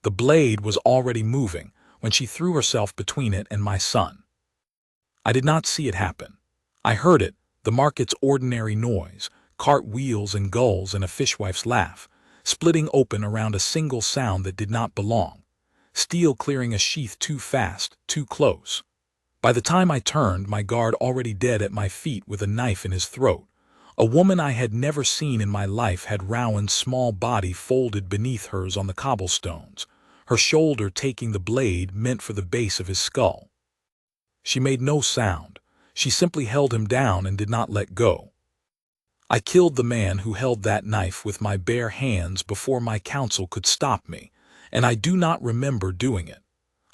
The blade was already moving when she threw herself between it and my son. I did not see it happen. I heard it, the market's ordinary noise, cart wheels and gulls and a fishwife's laugh, splitting open around a single sound that did not belong. Steel clearing a sheath too fast, too close. By the time I turned, my guard already dead at my feet with a knife in his throat. A woman I had never seen in my life had Rowan's small body folded beneath hers on the cobblestones, her shoulder taking the blade meant for the base of his skull. She made no sound. She simply held him down and did not let go. I killed the man who held that knife with my bare hands before my counsel could stop me, and I do not remember doing it.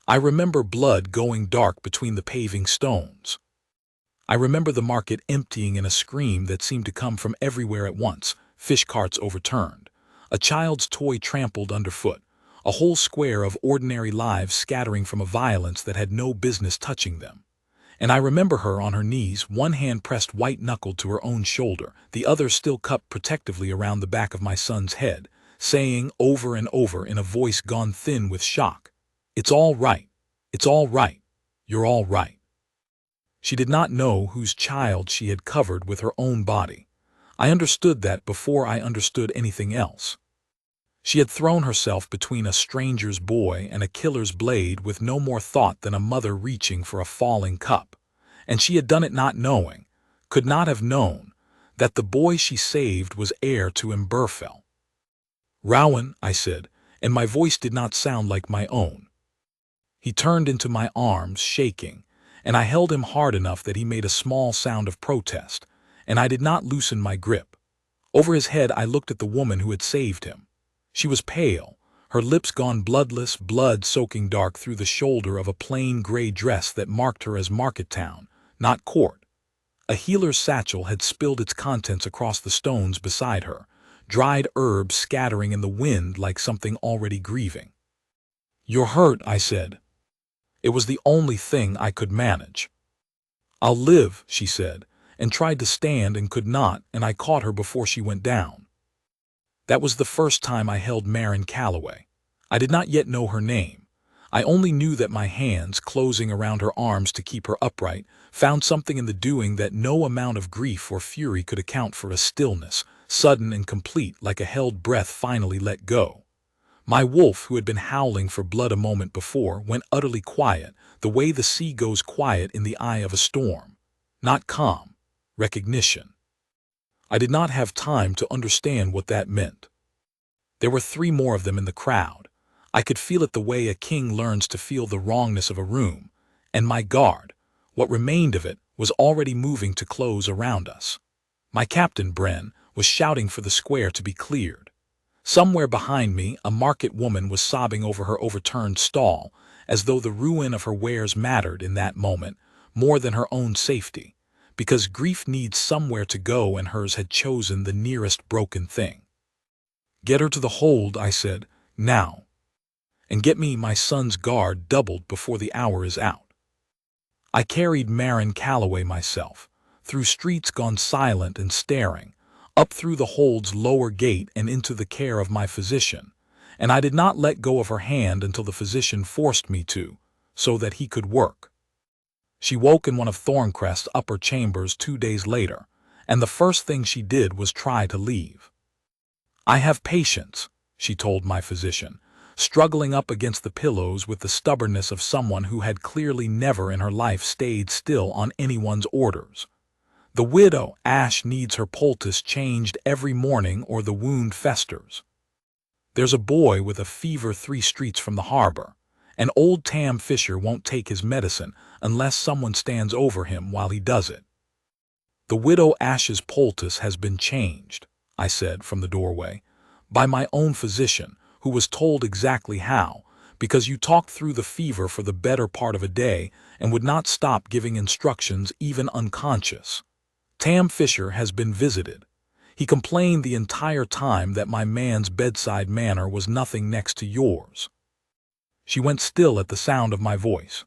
I remember blood going dark between the paving stones. I remember the market emptying in a scream that seemed to come from everywhere at once, fish carts overturned, a child's toy trampled underfoot, a whole square of ordinary lives scattering from a violence that had no business touching them. And I remember her on her knees, one hand pressed white-knuckled to her own shoulder, the other still cupped protectively around the back of my son's head, saying over and over in a voice gone thin with shock, "It's all right. It's all right. You're all right." She did not know whose child she had covered with her own body. I understood that before I understood anything else. She had thrown herself between a stranger's boy and a killer's blade with no more thought than a mother reaching for a falling cup. And she had done it not knowing, could not have known, that the boy she saved was heir to Imberfell. "Rowan," I said, and my voice did not sound like my own. He turned into my arms, shaking, and I held him hard enough that he made a small sound of protest, and I did not loosen my grip. Over his head I looked at the woman who had saved him. She was pale, her lips gone bloodless, blood soaking dark through the shoulder of a plain gray dress that marked her as market town, not court. A healer's satchel had spilled its contents across the stones beside her, dried herbs scattering in the wind like something already grieving. "You're hurt," I said. It was the only thing I could manage. "I'll live," she said, and tried to stand and could not, and I caught her before she went down. That was the first time I held Maren Calloway. I did not yet know her name. I only knew that my hands, closing around her arms to keep her upright, found something in the doing that no amount of grief or fury could account for, a stillness, sudden and complete, like a held breath finally let go. My wolf, who had been howling for blood a moment before, went utterly quiet, the way the sea goes quiet in the eye of a storm. Not calm, recognition. I did not have time to understand what that meant. There were 3 more of them in the crowd. I could feel it the way a king learns to feel the wrongness of a room, and my guard, what remained of it, was already moving to close around us. My captain, Bren, was shouting for the square to be cleared. Somewhere behind me, a market woman was sobbing over her overturned stall, as though the ruin of her wares mattered in that moment more than her own safety, because grief needs somewhere to go and hers had chosen the nearest broken thing. "Get her to the hold," I said, "now. And get me my son's guard doubled before the hour is out." I carried Maren Calloway myself, through streets gone silent and staring, up through the hold's lower gate and into the care of my physician, and I did not let go of her hand until the physician forced me to, so that he could work. She woke in one of Thorncrest's upper chambers 2 days later, and the first thing she did was try to leave. "I have patience," she told my physician, struggling up against the pillows with the stubbornness of someone who had clearly never in her life stayed still on anyone's orders. "The widow Ash needs her poultice changed every morning or the wound festers. There's a boy with a fever 3 streets from the harbor, and old Tam Fisher won't take his medicine unless someone stands over him while he does it." "The widow Ash's poultice has been changed," I said from the doorway, "by my own physician, who was told exactly how, because you talked through the fever for the better part of a day and would not stop giving instructions even unconscious. Tam Fisher has been visited. He complained the entire time that my man's bedside manner was nothing next to yours." She went still at the sound of my voice,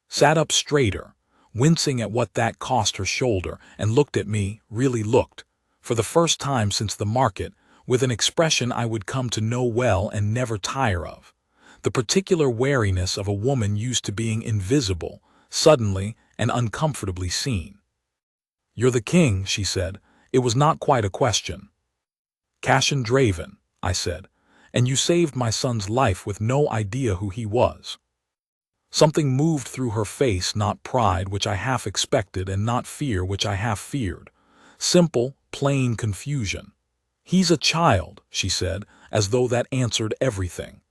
sat up straighter, wincing at what that cost her shoulder, and looked at me, really looked, for the first time since the market, with an expression I would come to know well and never tire of, the particular wariness of a woman used to being invisible, suddenly and uncomfortably seen. "You're the king," she said. It was not quite a question. "Cashin Draven," I said, "and you saved my son's life with no idea who he was." Something moved through her face, not pride, which I half expected, and not fear, which I half feared. Simple, plain confusion. "He's a child," she said, as though that answered everything.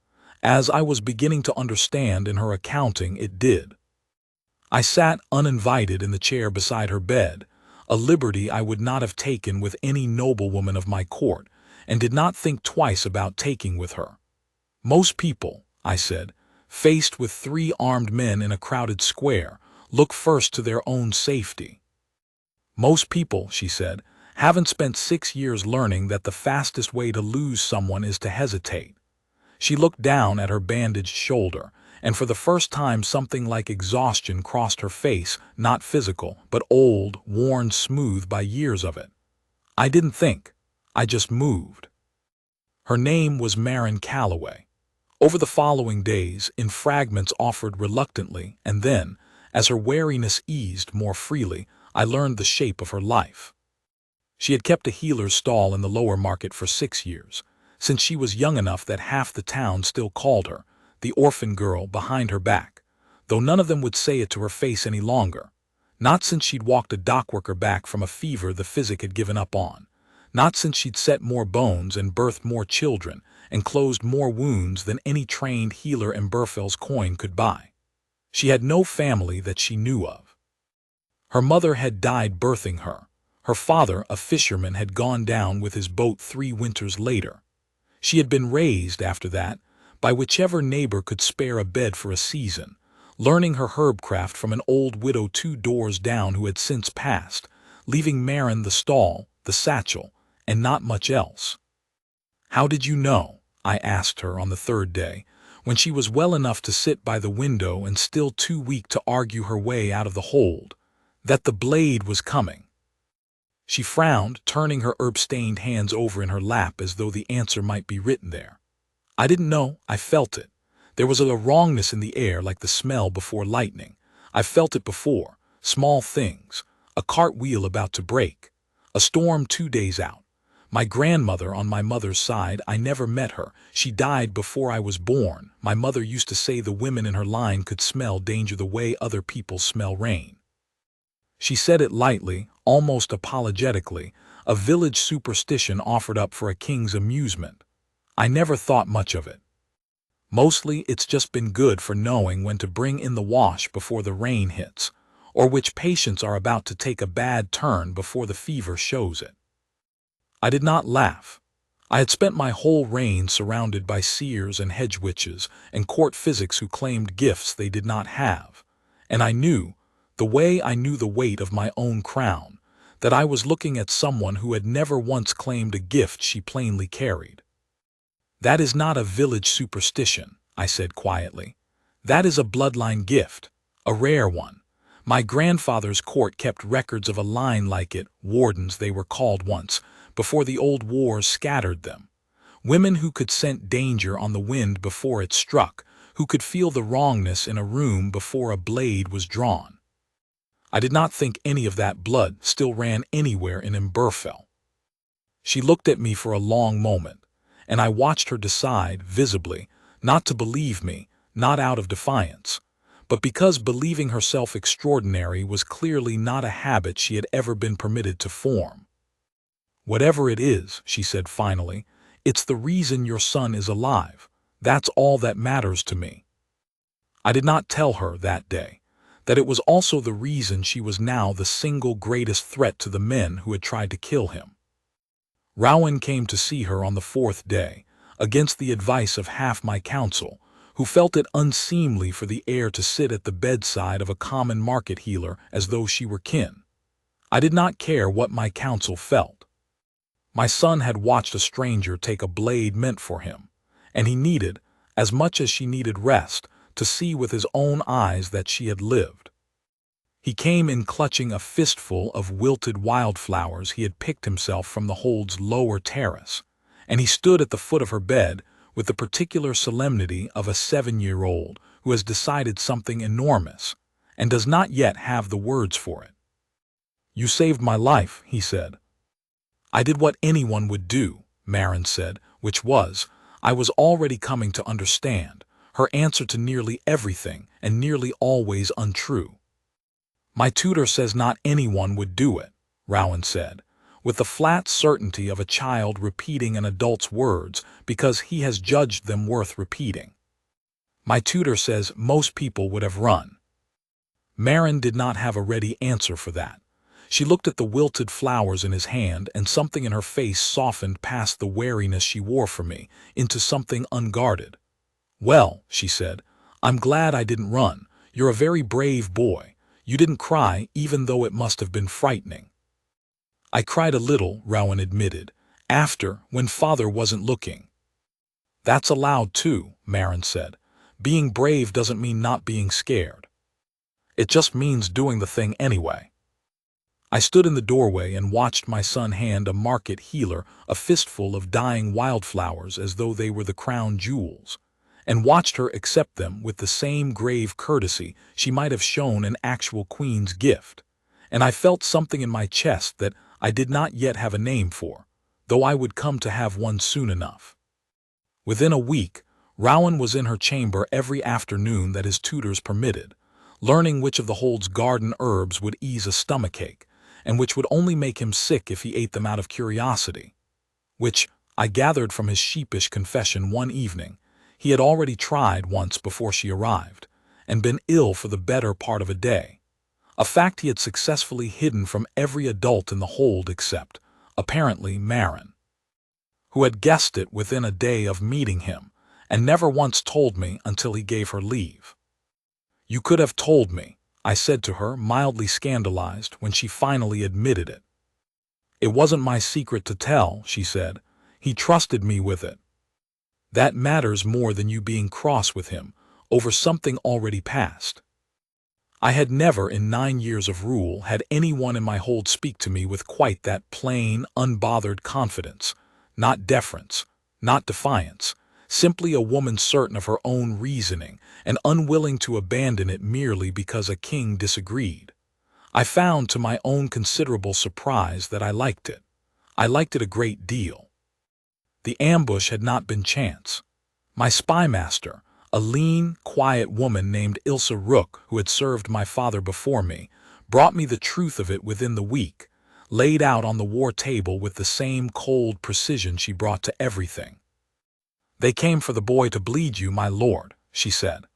As I was beginning to understand in her accounting, it did. I sat uninvited in the chair beside her bed, a liberty I would not have taken with any noblewoman of my court, and did not think twice about taking with her. "Most people," I said, "faced with 3 armed men in a crowded square, look first to their own safety." "Most people," she said, "haven't spent 6 years learning that the fastest way to lose someone is to hesitate." She looked down at her bandaged shoulder, and for the first time something like exhaustion crossed her face, not physical, but old, worn smooth by years of it. "I didn't think. I just moved." Her name was Marin Calloway. Over the following days, in fragments offered reluctantly, and then, as her wariness eased more freely, I learned the shape of her life. She had kept a healer's stall in the lower market for 6 years, since she was young enough that half the town still called her the orphan girl behind her back, though none of them would say it to her face any longer. Not since she'd walked a dockworker back from a fever the physic had given up on. Not since she'd set more bones and birthed more children and closed more wounds than any trained healer in Burfell's coin could buy. She had no family that she knew of. Her mother had died birthing her. Her father, a fisherman, had gone down with his boat 3 winters later. She had been raised, after that, by whichever neighbor could spare a bed for a season, learning her herbcraft from an old widow 2 doors down who had since passed, leaving Marin the stall, the satchel, and not much else. "How did you know?" I asked her on the 3rd day, when she was well enough to sit by the window and still too weak to argue her way out of the hold, "that the blade was coming." She frowned, turning her herb-stained hands over in her lap as though the answer might be written there. "I didn't know. I felt it. There was a wrongness in the air like the smell before lightning. I've felt it before. Small things. A cartwheel about to break. A storm 2 days out. My grandmother on my mother's side, I never met her. She died before I was born. My mother used to say the women in her line could smell danger the way other people smell rain." She said it lightly, almost apologetically, a village superstition offered up for a king's amusement. I never thought much of it. Mostly it's just been good for knowing when to bring in the wash before the rain hits, or which patients are about to take a bad turn before the fever shows it. I did not laugh. I had spent my whole reign surrounded by seers and hedge witches and court physics who claimed gifts they did not have, and I knew, the way I knew the weight of my own crown, that I was looking at someone who had never once claimed a gift she plainly carried. "That is not a village superstition," I said quietly. "That is a bloodline gift, a rare one. My grandfather's court kept records of a line like it, wardens they were called once, before the old wars scattered them. Women who could scent danger on the wind before it struck, who could feel the wrongness in a room before a blade was drawn. I did not think any of that blood still ran anywhere in Imberfell." She looked at me for a long moment, and I watched her decide, visibly, not to believe me, not out of defiance, but because believing herself extraordinary was clearly not a habit she had ever been permitted to form. "Whatever it is," she said finally, "it's the reason your son is alive. That's all that matters to me." I did not tell her that day that it was also the reason she was now the single greatest threat to the men who had tried to kill him. Rowan came to see her on the 4th day, against the advice of half my council, who felt it unseemly for the heir to sit at the bedside of a common market healer as though she were kin. I did not care what my council felt. My son had watched a stranger take a blade meant for him, and he needed, as much as she needed rest, to see with his own eyes that she had lived. He came in clutching a fistful of wilted wildflowers he had picked himself from the hold's lower terrace, and he stood at the foot of her bed, with the particular solemnity of a 7-year-old who has decided something enormous and does not yet have the words for it. "You saved my life," he said. "I did what anyone would do," Marin said, which was, I was already coming to understand, her answer to nearly everything and nearly always untrue. "My tutor says not anyone would do it," Rowan said, with the flat certainty of a child repeating an adult's words because he has judged them worth repeating. "My tutor says most people would have run." Marin did not have a ready answer for that. She looked at the wilted flowers in his hand, and something in her face softened past the wariness she wore for me into something unguarded. "Well," she said, "I'm glad I didn't run. You're a very brave boy. You didn't cry, even though it must have been frightening." "I cried a little," Rowan admitted, "after, when Father wasn't looking." "That's allowed too," Marin said. "Being brave doesn't mean not being scared. It just means doing the thing anyway." I stood in the doorway and watched my son hand a market healer a fistful of dying wildflowers as though they were the crown jewels, and watched her accept them with the same grave courtesy she might have shown an actual queen's gift, and I felt something in my chest that I did not yet have a name for, though I would come to have one soon enough. Within a week, Rowan was in her chamber every afternoon that his tutors permitted, learning which of the Hold's garden herbs would ease a stomachache, and which would only make him sick if he ate them out of curiosity, which, I gathered from his sheepish confession one evening, he had already tried once before she arrived, and been ill for the better part of a day, a fact he had successfully hidden from every adult in the Hold except, apparently, Marin, who had guessed it within a day of meeting him, and never once told me until he gave her leave. "You could have told me," I said to her, mildly scandalized, when she finally admitted it. "It wasn't my secret to tell," she said. "He trusted me with it." "That matters more than you being cross with him over something already past." I had never in 9 years of rule had anyone in my Hold speak to me with quite that plain, unbothered confidence, not deference, not defiance, simply a woman certain of her own reasoning and unwilling to abandon it merely because a king disagreed. I found to my own considerable surprise that I liked it. I liked it a great deal. The ambush had not been chance. My spymaster, a lean, quiet woman named Ilse Rook, who had served my father before me, brought me the truth of it within the week, laid out on the war table with the same cold precision she brought to everything. "They came for the boy to bleed you, my lord," she said.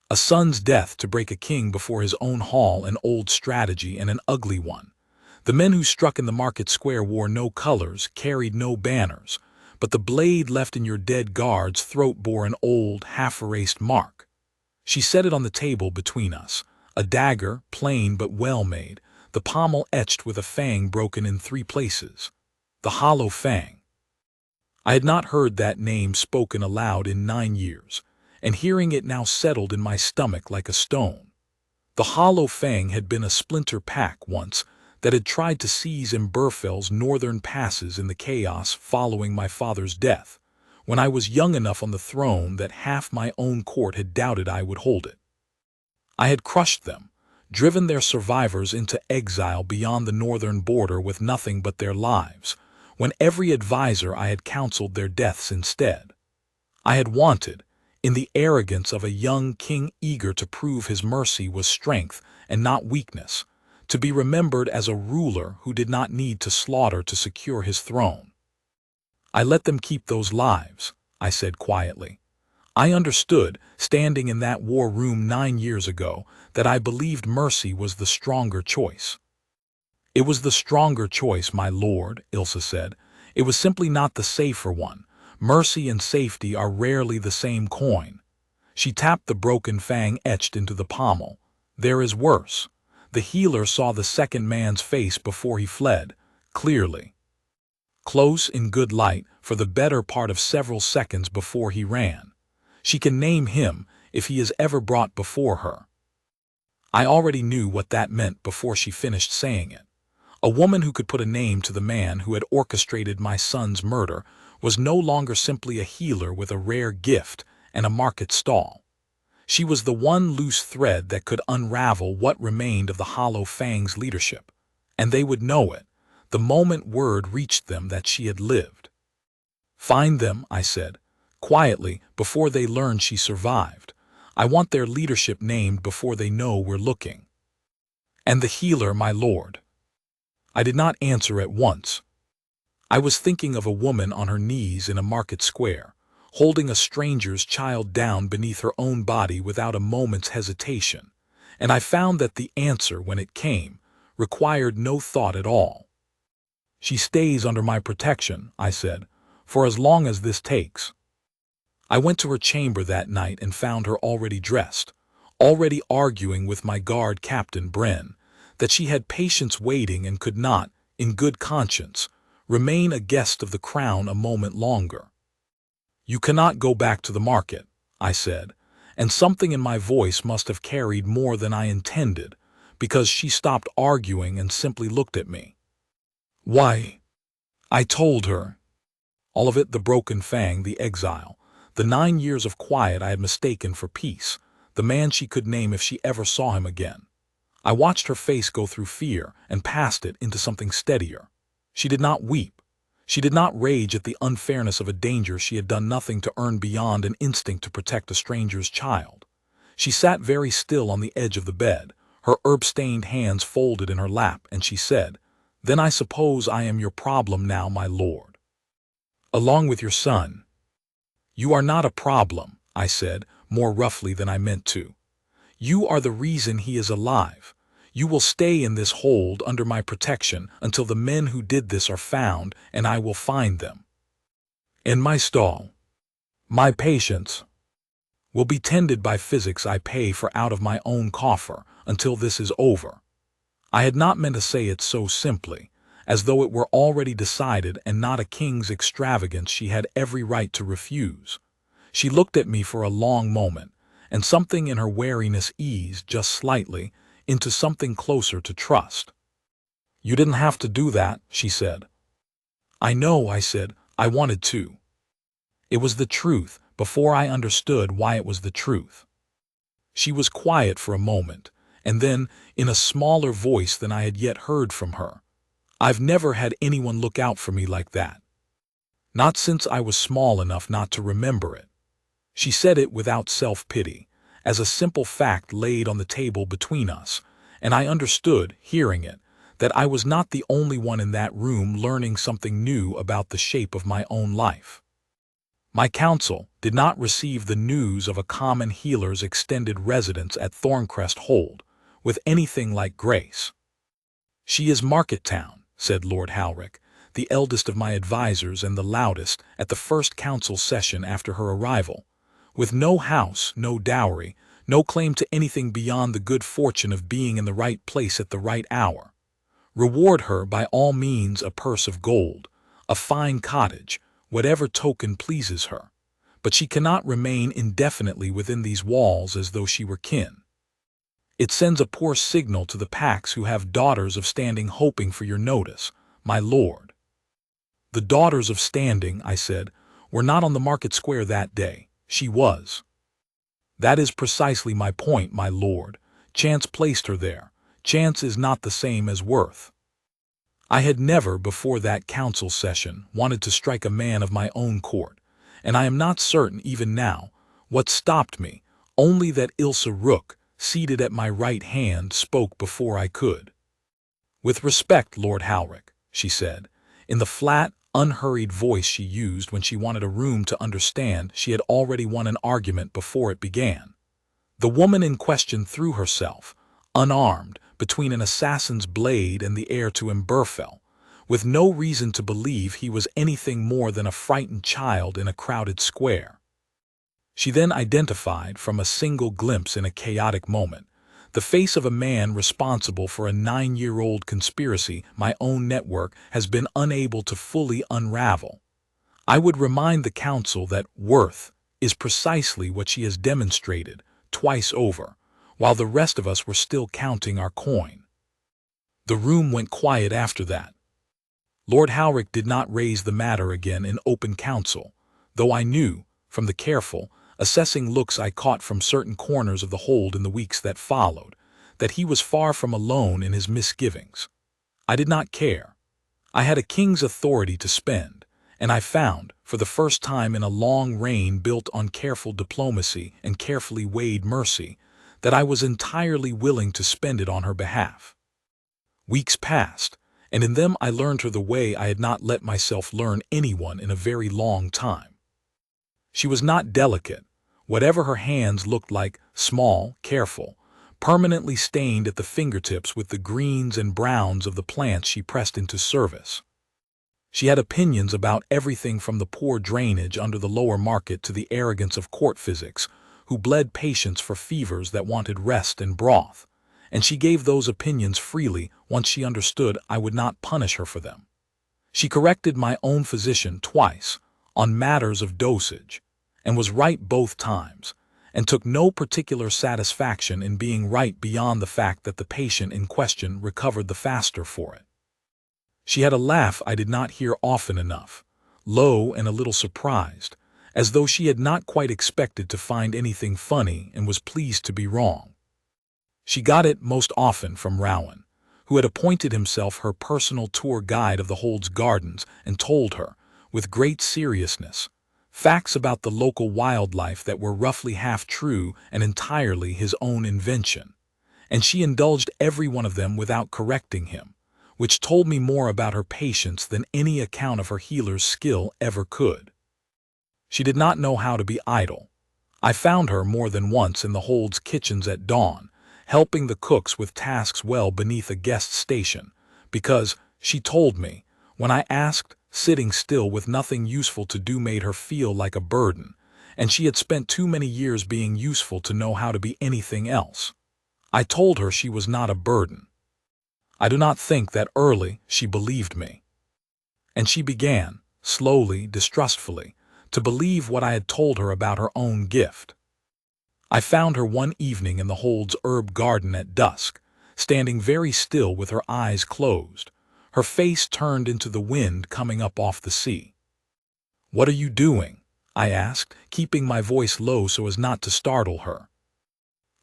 "A son's death to break a king before his own hall, an old strategy and an ugly one. The men who struck in the market square wore no colors, carried no banners, but the blade left in your dead guard's throat bore an old, half-erased mark." She set it on the table between us, a dagger, plain but well-made, the pommel etched with a fang broken in 3 places. The hollow fang. I had not heard that name spoken aloud in 9 years, and hearing it now settled in my stomach like a stone. The hollow fang had been a splinter pack once that had tried to seize Imberfell's northern passes in the chaos following my father's death, when I was young enough on the throne that half my own court had doubted I would hold it. I had crushed them, driven their survivors into exile beyond the northern border with nothing but their lives, when every advisor I had counseled their deaths instead. I had wanted, in the arrogance of a young king eager to prove his mercy was strength and not weakness, to be remembered as a ruler who did not need to slaughter to secure his throne. "I let them keep those lives," I said quietly. "I understood, standing in that war room 9 years ago, that I believed mercy was the stronger choice." "It was the stronger choice, my lord," Ilse said. "It was simply not the safer one. Mercy and safety are rarely the same coin." She tapped the broken fang etched into the pommel. "There is worse." The healer saw the second man's face before he fled, clearly. Close in good light for the better part of several seconds before he ran. She can name him if he is ever brought before her. I already knew what that meant before she finished saying it. A woman who could put a name to the man who had orchestrated my son's murder was no longer simply a healer with a rare gift and a market stall. She was the one loose thread that could unravel what remained of the Hollow Fang's leadership, and they would know it the moment word reached them that she had lived. "Find them," I said, quietly, "before they learn she survived. I want their leadership named before they know we're looking." "And the healer, my lord?" I did not answer at once. I was thinking of a woman on her knees in a market square, holding a stranger's child down beneath her own body without a moment's hesitation, and I found that the answer, when it came, required no thought at all. "She stays under my protection," I said, "for as long as this takes." I went to her chamber that night and found her already dressed, already arguing with my guard, Captain Bren, that she had patience waiting and could not, in good conscience, remain a guest of the crown a moment longer. "You cannot go back to the market," I said, and something in my voice must have carried more than I intended, because she stopped arguing and simply looked at me. "Why?" I told her. All of it: the broken fang, the exile, the 9 years of quiet I had mistaken for peace, the man she could name if she ever saw him again. I watched her face go through fear and past it into something steadier. She did not weep. She did not rage at the unfairness of a danger she had done nothing to earn beyond an instinct to protect a stranger's child. She sat very still on the edge of the bed, her herb-stained hands folded in her lap, and she said, "Then I suppose I am your problem now, my lord. Along with your son." "You are not a problem," I said, more roughly than I meant to. "You are the reason he is alive. You will stay in this hold under my protection until the men who did this are found, and I will find them. In my stall. My patients will be tended by physics I pay for out of my own coffer until this is over." I had not meant to say it so simply, as though it were already decided and not a king's extravagance she had every right to refuse. She looked at me for a long moment, and something in her wariness eased just slightly into something closer to trust. "You didn't have to do that," she said. "I know," I said. "I wanted to." It was the truth, before I understood why it was the truth. She was quiet for a moment, and then, in a smaller voice than I had yet heard from her, "I've never had anyone look out for me like that. Not since I was small enough not to remember it." She said it without self-pity, as a simple fact laid on the table between us, and I understood, hearing it, that I was not the only one in that room learning something new about the shape of my own life. My counsel did not receive the news of a common healer's extended residence at Thorncrest Hold with anything like grace. "She is Market Town," said Lord Halrick, the eldest of my advisers and the loudest at the first council session after her arrival, "with no house, no dowry, no claim to anything beyond the good fortune of being in the right place at the right hour. Reward her by all means a purse of gold, a fine cottage, whatever token pleases her, but she cannot remain indefinitely within these walls as though she were kin. It sends a poor signal to the Pax who have daughters of standing hoping for your notice, my lord." "The daughters of standing," I said, "were not on the market square that day. She was." "That is precisely my point, my lord. Chance placed her there. Chance is not the same as worth." I had never, before that council session, wanted to strike a man of my own court, and I am not certain even now what stopped me, only that Ilse Rook, seated at my right hand, spoke before I could. "With respect, Lord Halrick," she said, in the flat, unhurried voice she used when she wanted a room to understand she had already won an argument before it began. The woman in question threw herself, unarmed, between an assassin's blade and the heir to Imberfell, with no reason to believe he was anything more than a frightened child in a crowded square. She then identified, from a single glimpse in a chaotic moment, the face of a man responsible for a 9-year-old conspiracy my own network has been unable to fully unravel. I would remind the council that worth is precisely what she has demonstrated twice over, while the rest of us were still counting our coin. The room went quiet after that. Lord Howrick did not raise the matter again in open council, though I knew, from the careful, assessing looks I caught from certain corners of the hold in the weeks that followed, that he was far from alone in his misgivings. I did not care. I had a king's authority to spend, and I found, for the first time in a long reign built on careful diplomacy and carefully weighed mercy, that I was entirely willing to spend it on her behalf. Weeks passed, and in them I learned her the way I had not let myself learn anyone in a very long time. She was not delicate. Whatever her hands looked like, small, careful, permanently stained at the fingertips with the greens and browns of the plants she pressed into service. She had opinions about everything from the poor drainage under the lower market to the arrogance of court physics, who bled patients for fevers that wanted rest and broth, and she gave those opinions freely once she understood I would not punish her for them. She corrected my own physician twice on matters of dosage, and was right both times, and took no particular satisfaction in being right beyond the fact that the patient in question recovered the faster for it. She had a laugh I did not hear often enough, low and a little surprised, as though she had not quite expected to find anything funny and was pleased to be wrong. She got it most often from Rowan, who had appointed himself her personal tour guide of the hold's gardens and told her, with great seriousness, facts about the local wildlife that were roughly half true and entirely his own invention, and she indulged every one of them without correcting him, which told me more about her patients than any account of her healer's skill ever could. She did not know how to be idle. I found her more than once in the hold's kitchens at dawn, helping the cooks with tasks well beneath a guest station, because, she told me, when I asked, sitting still with nothing useful to do made her feel like a burden, and she had spent too many years being useful to know how to be anything else. I told her she was not a burden. I do not think that early she believed me. And she began, slowly, distrustfully, to believe what I had told her about her own gift. I found her one evening in the hold's herb garden at dusk, standing very still with her eyes closed, her face turned into the wind coming up off the sea. "What are you doing?" I asked, keeping my voice low so as not to startle her.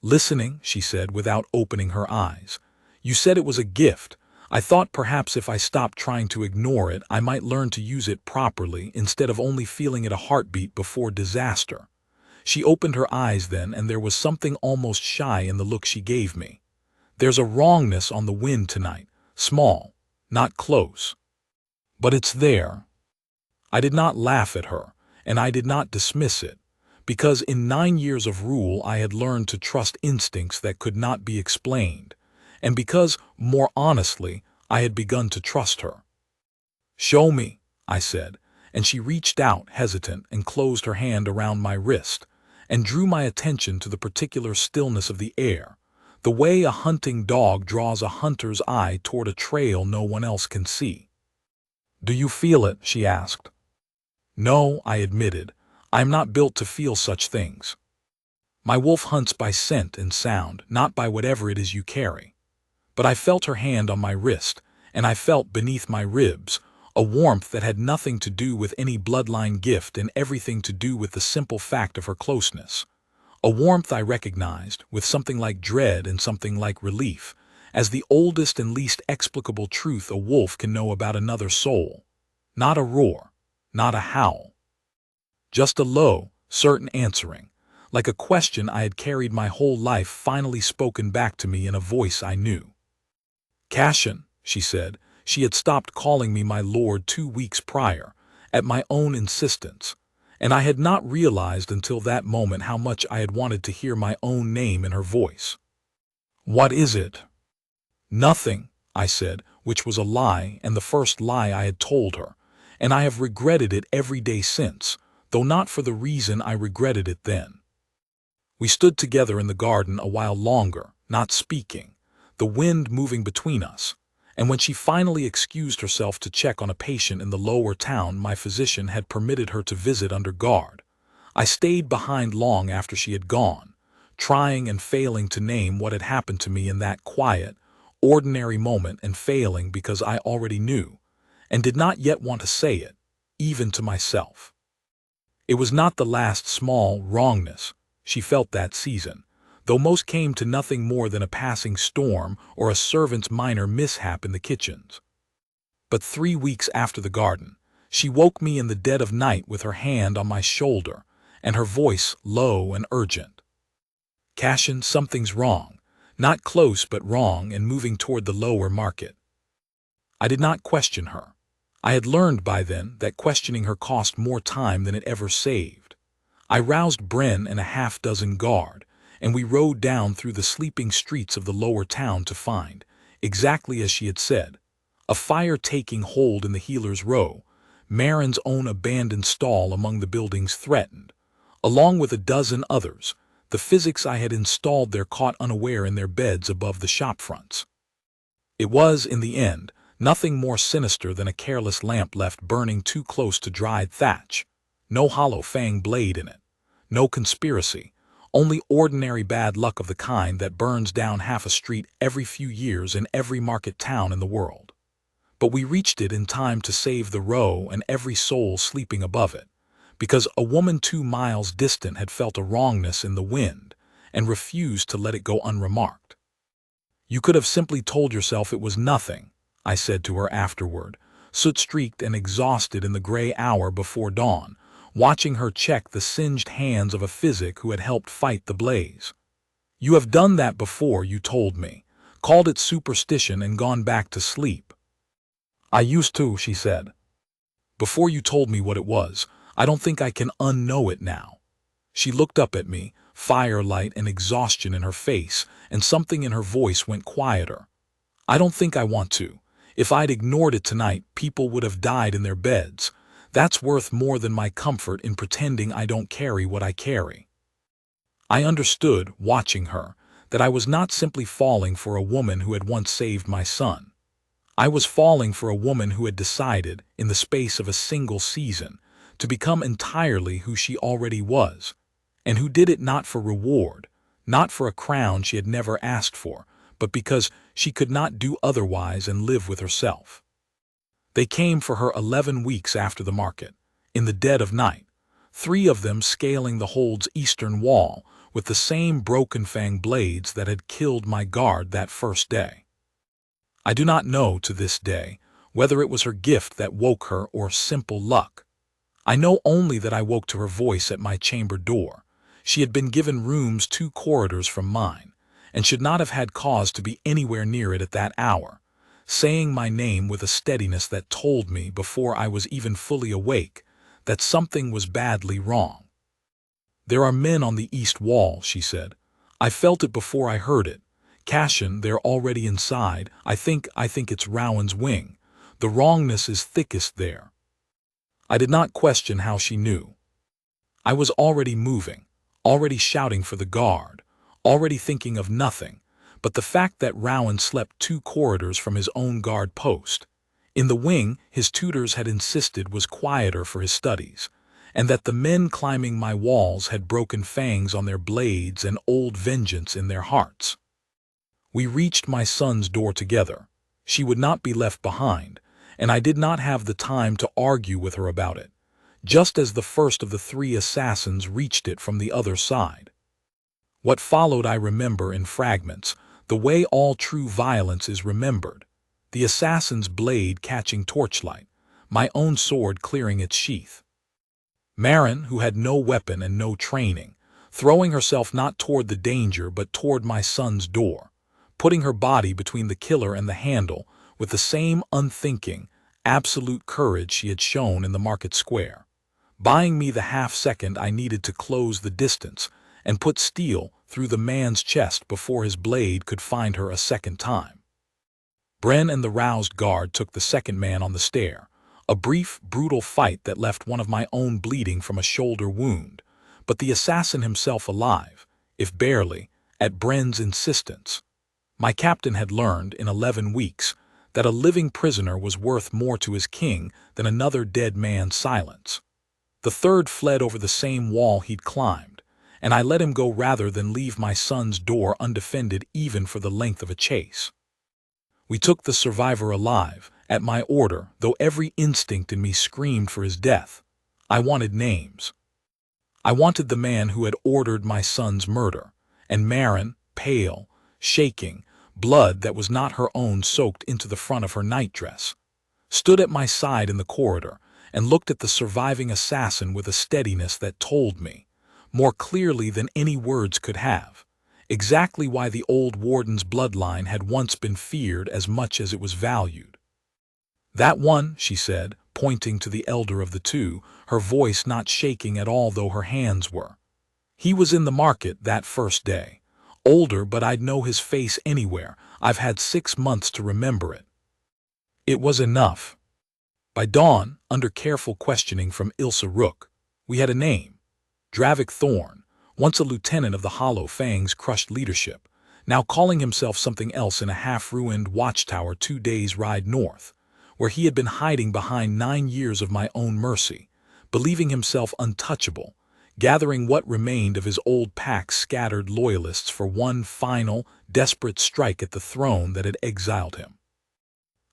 "Listening," she said without opening her eyes. "You said it was a gift. I thought perhaps if I stopped trying to ignore it, I might learn to use it properly instead of only feeling it a heartbeat before disaster." She opened her eyes then, and there was something almost shy in the look she gave me. "There's a wrongness on the wind tonight, small, not close. But it's there." I did not laugh at her, and I did not dismiss it, because in 9 years of rule I had learned to trust instincts that could not be explained, and because, more honestly, I had begun to trust her. "Show me," I said, and she reached out, hesitant, and closed her hand around my wrist, and drew my attention to the particular stillness of the air, the way a hunting dog draws a hunter's eye toward a trail no one else can see. "Do you feel it?" she asked. "No," I admitted. "I am not built to feel such things. My wolf hunts by scent and sound, not by whatever it is you carry." But I felt her hand on my wrist, and I felt beneath my ribs a warmth that had nothing to do with any bloodline gift and everything to do with the simple fact of her closeness. A warmth I recognized, with something like dread and something like relief, as the oldest and least explicable truth a wolf can know about another soul. Not a roar, not a howl. Just a low, certain answering, like a question I had carried my whole life finally spoken back to me in a voice I knew. "Cassian," she said. She had stopped calling me my lord 2 weeks prior, at my own insistence, and I had not realized until that moment how much I had wanted to hear my own name in her voice. "What is it?" "Nothing," I said, which was a lie and the first lie I had told her, and I have regretted it every day since, though not for the reason I regretted it then. We stood together in the garden a while longer, not speaking, the wind moving between us, and when she finally excused herself to check on a patient in the lower town my physician had permitted her to visit under guard, I stayed behind long after she had gone, trying and failing to name what had happened to me in that quiet, ordinary moment, and failing because I already knew, and did not yet want to say it, even to myself. It was not the last small wrongness she felt that season, though most came to nothing more than a passing storm or a servant's minor mishap in the kitchens. But 3 weeks after the garden, she woke me in the dead of night with her hand on my shoulder and her voice low and urgent. "Cashin, something's wrong. Not close but wrong and moving toward the lower market." I did not question her. I had learned by then that questioning her cost more time than it ever saved. I roused Bren and a half-dozen guard, and we rode down through the sleeping streets of the lower town to find, exactly as she had said, a fire taking hold in the Healer's Row, Marin's own abandoned stall among the buildings threatened, along with a dozen others, the physics I had installed there caught unaware in their beds above the shop fronts. It was, in the end, nothing more sinister than a careless lamp left burning too close to dried thatch. No hollow fang blade in it. No conspiracy. Only ordinary bad luck of the kind that burns down half a street every few years in every market town in the world. But we reached it in time to save the row and every soul sleeping above it, because a woman 2 miles distant had felt a wrongness in the wind and refused to let it go unremarked. "You could have simply told yourself it was nothing," I said to her afterward, soot-streaked and exhausted in the gray hour before dawn, watching her check the singed hands of a physic who had helped fight the blaze. "You have done that before, you told me, called it superstition and gone back to sleep." "I used to," she said. "Before you told me what it was, I don't think I can unknow it now." She looked up at me, firelight and exhaustion in her face, and something in her voice went quieter. "I don't think I want to. If I'd ignored it tonight, people would have died in their beds. That's worth more than my comfort in pretending I don't carry what I carry." I understood, watching her, that I was not simply falling for a woman who had once saved my son. I was falling for a woman who had decided, in the space of a single season, to become entirely who she already was, and who did it not for reward, not for a crown she had never asked for, but because she could not do otherwise and live with herself. They came for her 11 weeks after the market, in the dead of night, 3 of them scaling the hold's eastern wall with the same broken fang blades that had killed my guard that first day. I do not know to this day whether it was her gift that woke her or simple luck. I know only that I woke to her voice at my chamber door. She had been given rooms 2 corridors from mine, and should not have had cause to be anywhere near it at that hour, saying my name with a steadiness that told me, before I was even fully awake, that something was badly wrong. "There are men on the east wall," she said. "I felt it before I heard it. Cashin, they're already inside. I think it's Rowan's wing. The wrongness is thickest there." I did not question how she knew. I was already moving, already shouting for the guard, already thinking of nothing but the fact that Rowan slept 2 corridors from his own guard post, in the wing his tutors had insisted was quieter for his studies, and that the men climbing my walls had broken fangs on their blades and old vengeance in their hearts. We reached my son's door together. She would not be left behind, and I did not have the time to argue with her about it, just as the first of the 3 assassins reached it from the other side. What followed I remember in fragments, the way all true violence is remembered, the assassin's blade catching torchlight, my own sword clearing its sheath. Marin, who had no weapon and no training, throwing herself not toward the danger but toward my son's door, putting her body between the killer and the handle with the same unthinking, absolute courage she had shown in the market square, buying me the half-second I needed to close the distance and put steel through the man's chest before his blade could find her a second time. Bren and the roused guard took the second man on the stair, a brief, brutal fight that left one of my own bleeding from a shoulder wound, but the assassin himself alive, if barely, at Bren's insistence. My captain had learned, in 11 weeks, that a living prisoner was worth more to his king than another dead man's silence. The third fled over the same wall he'd climbed, and I let him go rather than leave my son's door undefended even for the length of a chase. We took the survivor alive, at my order, though every instinct in me screamed for his death. I wanted names. I wanted the man who had ordered my son's murder, and Maren, pale, shaking, blood that was not her own soaked into the front of her nightdress, stood at my side in the corridor and looked at the surviving assassin with a steadiness that told me, more clearly than any words could have, exactly why the old warden's bloodline had once been feared as much as it was valued. "That one," she said, pointing to the elder of the two, her voice not shaking at all though her hands were. "He was in the market that first day. Older, but I'd know his face anywhere. I've had 6 months to remember it." It was enough. By dawn, under careful questioning from Ilse Rook, we had a name. Dravik Thorn, once a lieutenant of the Hollow Fang's crushed leadership, now calling himself something else in a half-ruined watchtower 2 days' ride north, where he had been hiding behind 9 years of my own mercy, believing himself untouchable, gathering what remained of his old pack's scattered loyalists for one final, desperate strike at the throne that had exiled him.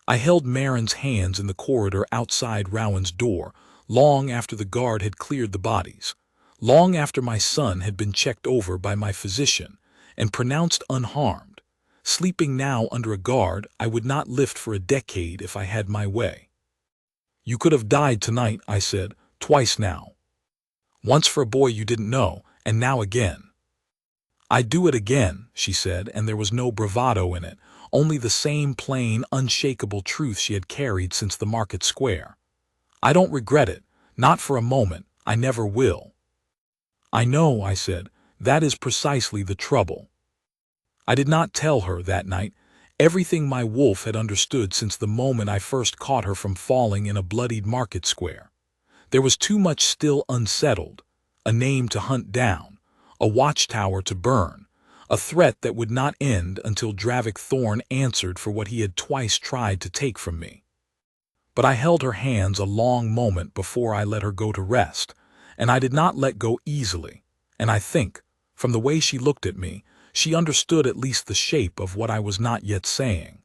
I held Maren's hands in the corridor outside Rowan's door, long after the guard had cleared the bodies, long after my son had been checked over by my physician and pronounced unharmed, sleeping now under a guard I would not lift for a decade if I had my way. "You could have died tonight," I said, "twice now. Once for a boy you didn't know, and now again." "I'd do it again," she said, and there was no bravado in it, only the same plain, unshakable truth she had carried since the market square. "I don't regret it, not for a moment. I never will." "I know," I said, "that is precisely the trouble." I did not tell her, that night, everything my wolf had understood since the moment I first caught her from falling in a bloodied market square. There was too much still unsettled, a name to hunt down, a watchtower to burn, a threat that would not end until Dravik Thorn answered for what he had twice tried to take from me. But I held her hands a long moment before I let her go to rest, and I did not let go easily, and I think, from the way she looked at me, she understood at least the shape of what I was not yet saying.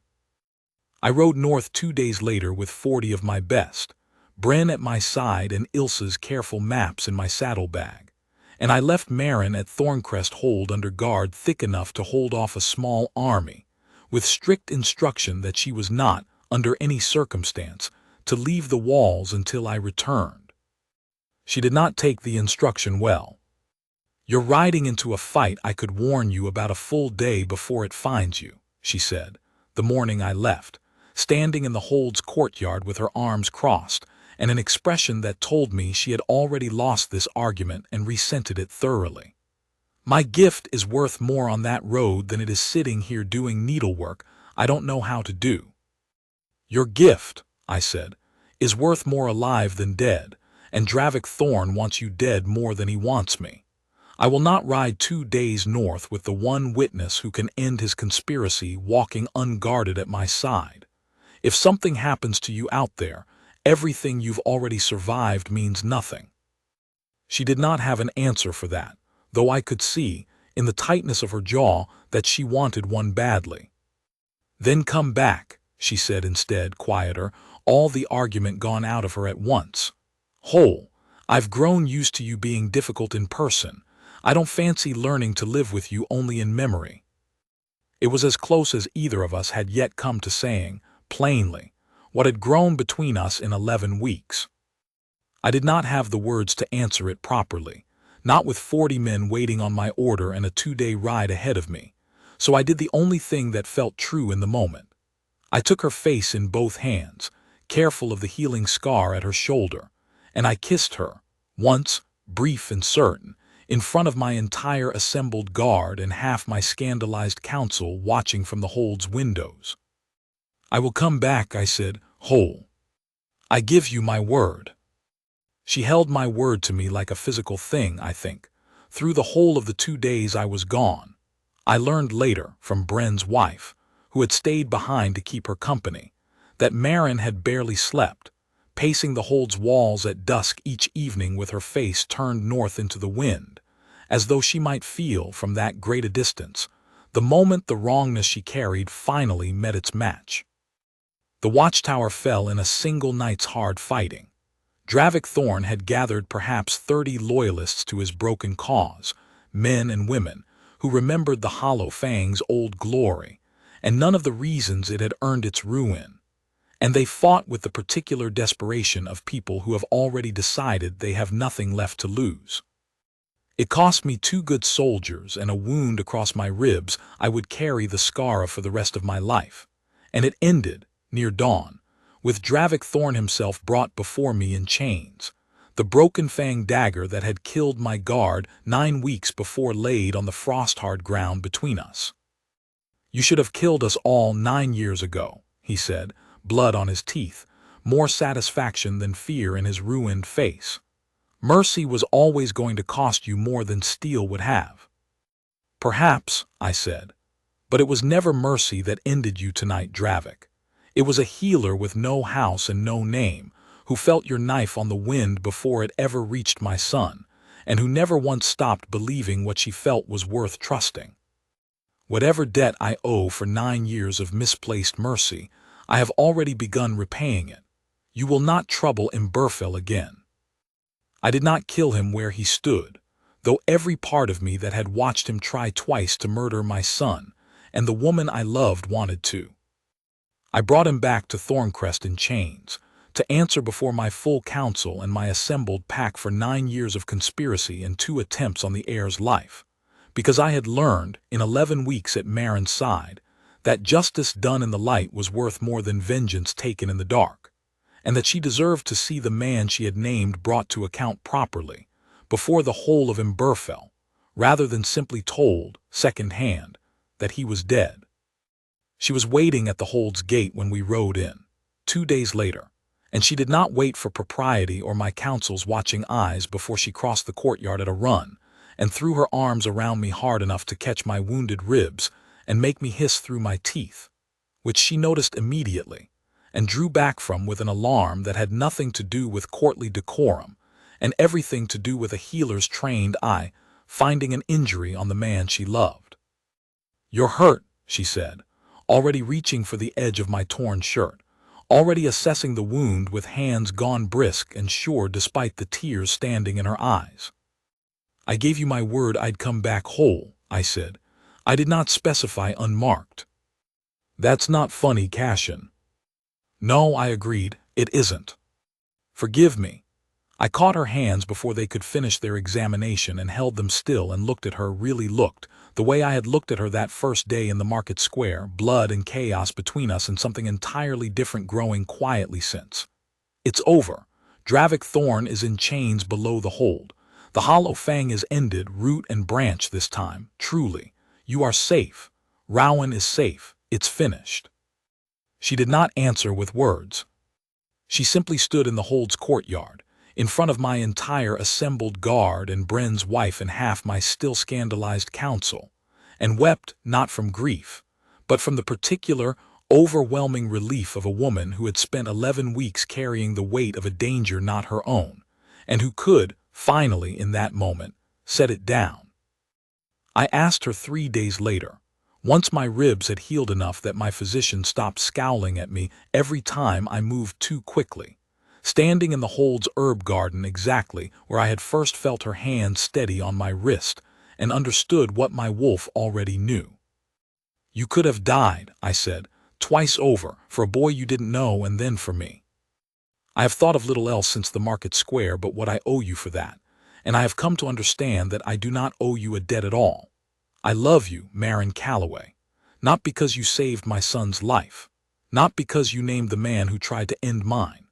I rode north 2 days later with 40 of my best, Bren at my side and Ilse's careful maps in my saddlebag, and I left Maren at Thorncrest Hold under guard thick enough to hold off a small army, with strict instruction that she was not, under any circumstance, to leave the walls until I returned. She did not take the instruction well. "You're riding into a fight I could warn you about a full day before it finds you," she said, the morning I left, standing in the Hold's courtyard with her arms crossed, and an expression that told me she had already lost this argument and resented it thoroughly. "My gift is worth more on that road than it is sitting here doing needlework I don't know how to do." "Your gift," I said, "is worth more alive than dead, and Dravik Thorn wants you dead more than he wants me. I will not ride 2 days north with the one witness who can end his conspiracy walking unguarded at my side. If something happens to you out there, everything you've already survived means nothing." She did not have an answer for that, though I could see, in the tightness of her jaw, that she wanted one badly. "Then come back," she said instead, quieter, all the argument gone out of her at once. "Hole, I've grown used to you being difficult in person. I don't fancy learning to live with you only in memory." It was as close as either of us had yet come to saying, plainly, what had grown between us in 11 weeks. I did not have the words to answer it properly, not with 40 men waiting on my order and a 2-day ride ahead of me, so I did the only thing that felt true in the moment. I took her face in both hands, careful of the healing scar at her shoulder, and I kissed her, once, brief and certain, in front of my entire assembled guard and half my scandalized council watching from the Hold's windows. "I will come back," I said, "whole. I give you my word." She held my word to me like a physical thing, I think, through the whole of the 2 days I was gone. I learned later, from Bren's wife, who had stayed behind to keep her company, that Maren had barely slept, pacing the Hold's walls at dusk each evening with her face turned north into the wind, as though she might feel, from that great a distance, the moment the wrongness she carried finally met its match. The watchtower fell in a single night's hard fighting. Dravik Thorn had gathered perhaps 30 loyalists to his broken cause, men and women, who remembered the Hollow Fang's old glory, and none of the reasons it had earned its ruin. And they fought with the particular desperation of people who have already decided they have nothing left to lose. It cost me 2 good soldiers and a wound across my ribs I would carry the scar of for the rest of my life. And it ended, near dawn, with Dravik Thorn himself brought before me in chains. The broken fang dagger that had killed my guard 9 weeks before laid on the frost-hard ground between us. "You should have killed us all 9 years ago," he said, blood on his teeth, more satisfaction than fear in his ruined face. "Mercy was always going to cost you more than steel would have." "Perhaps," I said, "but it was never mercy that ended you tonight, Dravik. It was a healer with no house and no name, who felt your knife on the wind before it ever reached my son, and who never once stopped believing what she felt was worth trusting. Whatever debt I owe for 9 years of misplaced mercy, I have already begun repaying it. You will not trouble Imberfell again." I did not kill him where he stood, though every part of me that had watched him try twice to murder my son, and the woman I loved wanted to. I brought him back to Thorncrest in chains, to answer before my full council and my assembled pack for 9 years of conspiracy and 2 attempts on the heir's life, because I had learned, in 11 weeks at Marin's side, that justice done in the light was worth more than vengeance taken in the dark, and that she deserved to see the man she had named brought to account properly, before the whole of Imberfell, rather than simply told, second-hand, that he was dead. She was waiting at the Hold's gate when we rode in, 2 days later, and she did not wait for propriety or my counsel's watching eyes before she crossed the courtyard at a run, and threw her arms around me hard enough to catch my wounded ribs and make me hiss through my teeth, which she noticed immediately, and drew back from with an alarm that had nothing to do with courtly decorum, and everything to do with a healer's trained eye finding an injury on the man she loved. "You're hurt," she said, already reaching for the edge of my torn shirt, already assessing the wound with hands gone brisk and sure despite the tears standing in her eyes. "I gave you my word I'd come back whole," I said. "I did not specify unmarked." "That's not funny, Cassian." "No," I agreed, "it isn't. Forgive me." I caught her hands before they could finish their examination and held them still and looked at her, really looked, the way I had looked at her that first day in the market square, blood and chaos between us and something entirely different growing quietly since. "It's over. Dravik Thorn is in chains below the Hold. The Hollow Fang is ended, root and branch this time, truly. You are safe. Rowan is safe. It's finished." She did not answer with words. She simply stood in the Hold's courtyard, in front of my entire assembled guard and Bren's wife and half my still scandalized council, and wept not from grief, but from the particular, overwhelming relief of a woman who had spent 11 weeks carrying the weight of a danger not her own, and who could, finally, in that moment, set it down. I asked her 3 days later, once my ribs had healed enough that my physician stopped scowling at me every time I moved too quickly, standing in the Hold's herb garden exactly where I had first felt her hand steady on my wrist, and understood what my wolf already knew. "You could have died," I said, "twice over, for a boy you didn't know and then for me. I have thought of little else since the market square but what I owe you for that, and I have come to understand that I do not owe you a debt at all. I love you, Marin Calloway, not because you saved my son's life, not because you named the man who tried to end mine.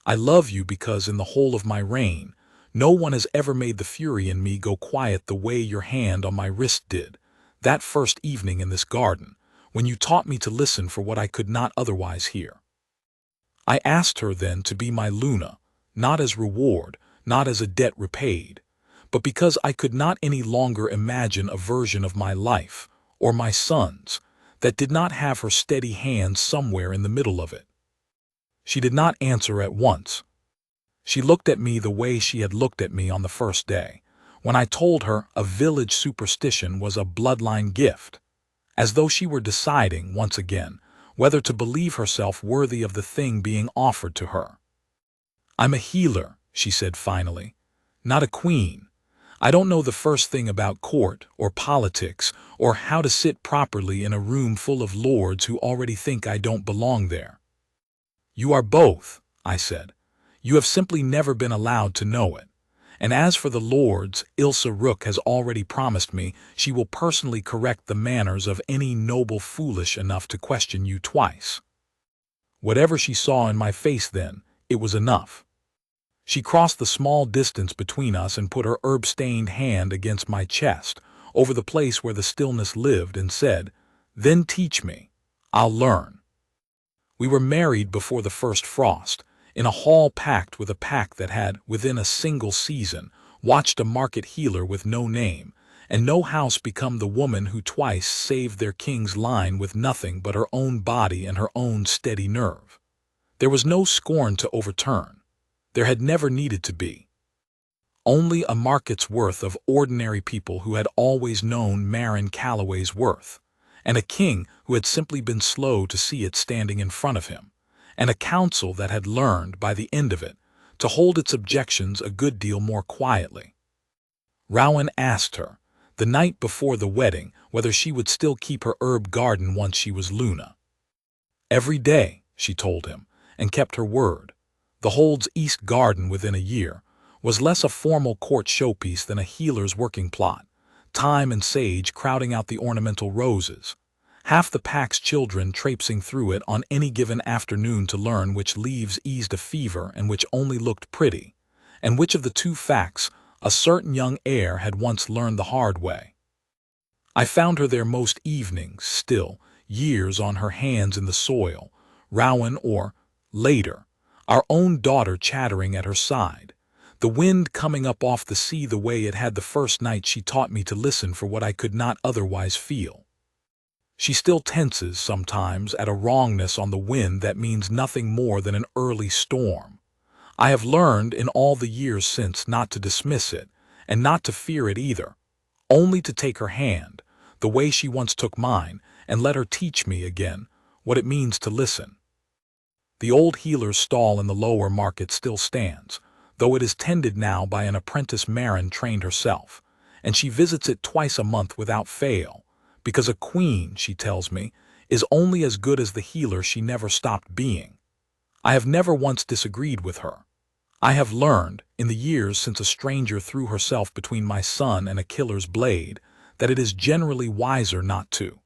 I love you because in the whole of my reign, no one has ever made the fury in me go quiet the way your hand on my wrist did, that first evening in this garden, when you taught me to listen for what I could not otherwise hear." I asked her then to be my Luna, not as reward, not as a debt repaid, but because I could not any longer imagine a version of my life, or my son's, that did not have her steady hand somewhere in the middle of it. She did not answer at once. She looked at me the way she had looked at me on the first day, when I told her a village superstition was a bloodline gift, as though she were deciding, once again, whether to believe herself worthy of the thing being offered to her. "I'm a healer," she said finally, "not a queen. I don't know the first thing about court or politics or how to sit properly in a room full of lords who already think I don't belong there." "You are both," I said. "You have simply never been allowed to know it. And as for the lords, Ilsa Rook has already promised me she will personally correct the manners of any noble foolish enough to question you twice." Whatever she saw in my face then, it was enough. She crossed the small distance between us and put her herb-stained hand against my chest, over the place where the stillness lived, and said, "Then teach me. I'll learn." We were married before the first frost, in a hall packed with a pack that had, within a single season, watched a market healer with no name, and no house become the woman who twice saved their king's line with nothing but her own body and her own steady nerve. There was no scorn to overturn. There had never needed to be. Only a market's worth of ordinary people who had always known Marin Calloway's worth, and a king who had simply been slow to see it standing in front of him, and a council that had learned, by the end of it, to hold its objections a good deal more quietly. Rowan asked her, the night before the wedding, whether she would still keep her herb garden once she was Luna. "Every day," she told him, and kept her word. The Hold's East garden within a year was less a formal court showpiece than a healer's working plot, thyme and sage crowding out the ornamental roses, half the pack's children traipsing through it on any given afternoon to learn which leaves eased a fever and which only looked pretty, and which of the two facts a certain young heir had once learned the hard way. I found her there most evenings, still, years on her hands in the soil, Rowan or, later, our own daughter chattering at her side, the wind coming up off the sea the way it had the first night she taught me to listen for what I could not otherwise feel. She still tenses sometimes at a wrongness on the wind that means nothing more than an early storm. I have learned in all the years since not to dismiss it, and not to fear it either, only to take her hand, the way she once took mine, and let her teach me again what it means to listen. The old healer's stall in the lower market still stands, though it is tended now by an apprentice Marin trained herself, and she visits it twice a month without fail, because a queen, she tells me, is only as good as the healer she never stopped being. I have never once disagreed with her. I have learned, in the years since a stranger threw herself between my son and a killer's blade, that it is generally wiser not to.